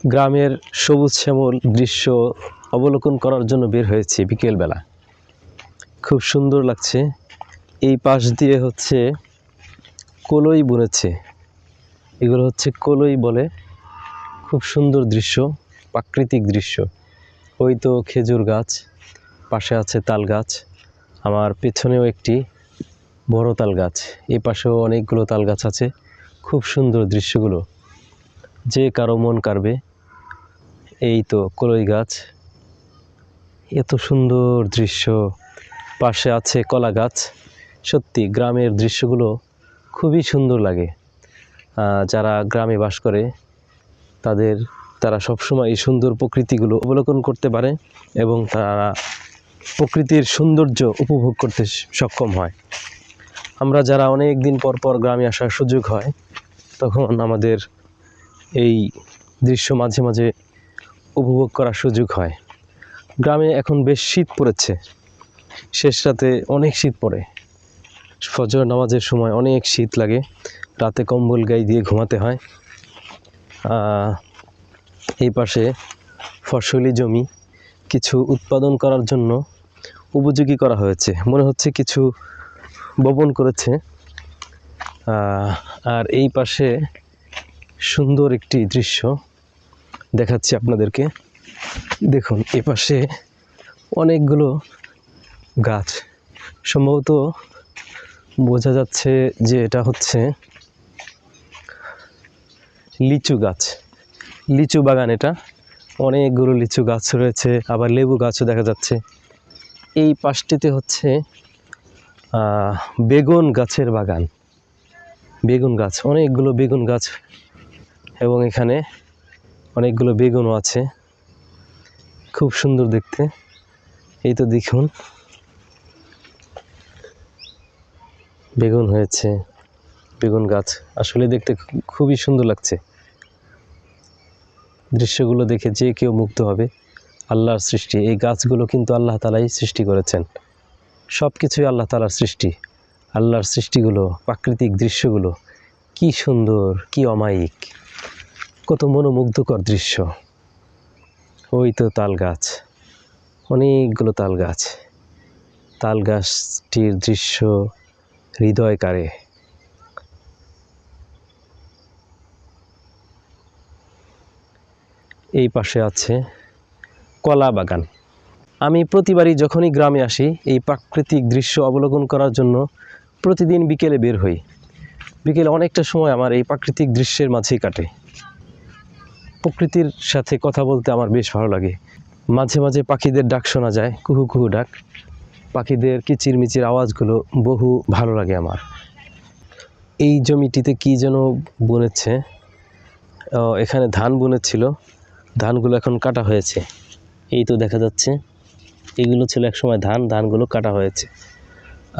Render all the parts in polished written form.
গ্রামের সবুজ শ্যামল দৃশ্য অবলোকন করার জন্য বের হয়েছি বিকেলবেলা। খুব সুন্দর লাগছে। এই পাশ দিয়ে হচ্ছে কলই বুনেছে, এগুলো হচ্ছে কলই বলে। খুব সুন্দর দৃশ্য, প্রাকৃতিক দৃশ্য। ওই তো খেজুর গাছ, পাশে আছে তাল গাছ, আমার পেছনেও একটি বড় তাল গাছ, এই পাশেও অনেকগুলো তাল গাছ আছে। খুব সুন্দর দৃশ্যগুলো, যে কারো মন কাড়বে। এই তো কলই গাছ, এত সুন্দর দৃশ্য। পাশে আছে কলা গাছ। সত্যি গ্রামের দৃশ্যগুলো খুবই সুন্দর লাগে। যারা গ্রামে বাস করে তারা সবসময় এই সুন্দর প্রকৃতিগুলো অবলোকন করতে পারে এবং তারা প্রকৃতির সৌন্দর্য উপভোগ করতে সক্ষম হয়। আমরা যারা অনেক দিন পর পর গ্রামে আসার সুযোগ হয়, তখন আমাদের এই দৃশ্য মাঝে মাঝে উপভোগ করার সুযোগ হয়। গ্রামে এখন বেশ শীত পড়েছে, শেষ রাতে অনেক শীত পড়ে। ফজর নামাজের সময় অনেক শীত লাগে, রাতে কম্বল গায়ে দিয়ে ঘুমাতে হয়। এই পাশে ফসলি জমি কিছু উৎপাদন করার জন্য উপযোগী করা হয়েছে, মনে হচ্ছে কিছু বপন করেছে। আর এই পাশে সুন্দর একটি দৃশ্য দেখাচ্ছি আপনাদেরকে। দেখুন, এ পাশে অনেকগুলো গাছ, সম্ভবত বোঝা যাচ্ছে যে এটা হচ্ছে লিচু গাছ, লিচু বাগান। এটা অনেকগুলো লিচু গাছ রয়েছে, আবার লেবু গাছও দেখা যাচ্ছে। এই পাশটিতে হচ্ছে বেগুন গাছের বাগান, বেগুন গাছ, অনেকগুলো বেগুন গাছ, এবং এখানে অনেকগুলো বেগুনও আছে। খুব সুন্দর দেখতে। এই তো দেখুন, বেগুন হয়েছে, বেগুন গাছ আসলে দেখতে খুবই সুন্দর লাগছে। দৃশ্যগুলো দেখে যে কেউ মুগ্ধ হবে। আল্লাহর সৃষ্টি, এই গাছগুলো কিন্তু আল্লাহ তাআলাই সৃষ্টি করেছেন। সব কিছুই আল্লাহ তাআলার সৃষ্টি। আল্লাহর সৃষ্টিগুলো, প্রাকৃতিক দৃশ্যগুলো কি সুন্দর, কি অমায়িক, কত মনোমুগ্ধকর দৃশ্য। ওই তো তাল গাছ, অনেকগুলো তাল গাছ, তাল গাছটির দৃশ্য হৃদয় কাড়ে। এই পাশে আছে কলা বাগান। আমি প্রতিবারই যখনই গ্রামে আসি, এই প্রাকৃতিক দৃশ্য অবলোকন করার জন্য প্রতিদিন বিকেলে বের হই। বিকেলে অনেকটা সময় আমার এই প্রাকৃতিক দৃশ্যের মাঝেই কাটে। প্রকৃতির সাথে কথা বলতে আমার বেশ ভালো লাগে। মাঝে মাঝে পাখিদের ডাক শোনা যায়, কুহু কুহু ডাক। পাখিদের কিচিরমিচির আওয়াজগুলো বহু ভালো লাগে আমার। এই জমিটিতে কি যেন বুনেছে, এখানে ধান বুনেছিল, ধানগুলো এখন কাটা হয়েছে। এই তো দেখা যাচ্ছে, এগুলো ছিল এক সময় ধান, ধানগুলো কাটা হয়েছে।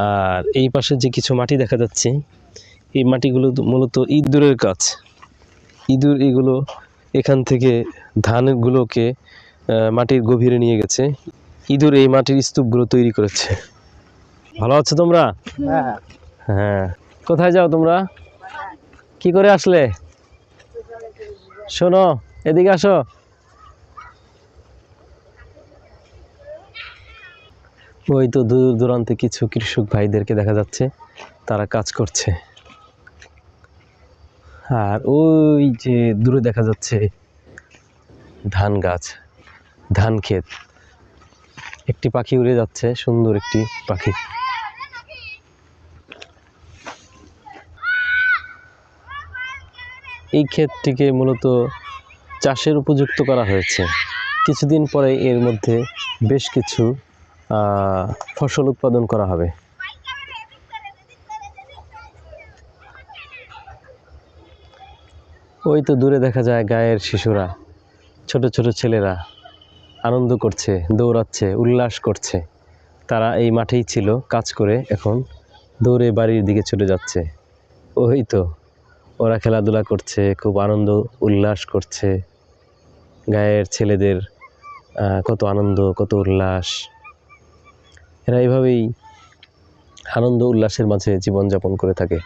আর এই পাশে যে কিছু মাটি দেখা যাচ্ছে, এই মাটিগুলো মূলত ইঁদুরের কাজ। ইঁদুর এগুলো এখান থেকে ধানগুলোকে মাটির গভীরে নিয়ে গেছে। ইঁদুর এই মাটির স্তূপগুলো তৈরি করেছে। ভালো আছো তোমরা? হ্যাঁ। কোথায় যাও তোমরা? কি করে আসলে? শোনো, এদিকে আসো। ওই তো দূর দূরান্তে কিছু কৃষক ভাইদেরকে দেখা যাচ্ছে, তারা কাজ করছে। আর ওই যে দূরে দেখা যাচ্ছে ধান গাছ, ধান ক্ষেত। একটি পাখি উড়ে যাচ্ছে, সুন্দর একটি পাখি। এই ক্ষেতটিকে মূলত চাষের উপযুক্ত করা হয়েছে। কিছুদিন পরে এর মধ্যে বেশ কিছু ফসল উৎপাদন করা হবে। ওই তো দূরে দেখা যায় গাঁয়ের শিশুরা, ছোট ছোট ছেলেরা আনন্দ করছে, দৌড়াচ্ছে, উল্লাস করছে। তারা এই মাঠেই ছিল কাজ করে, এখন দৌড়ে বাড়ির দিকে চলে যাচ্ছে। ওই তো ওরা খেলাধুলা করছে, খুব আনন্দ উল্লাস করছে। গাঁয়ের ছেলেদের কত আনন্দ, কত উল্লাস। এরা এইভাবেই আনন্দ উল্লাসের মাঝে জীবনযাপন করে থাকে।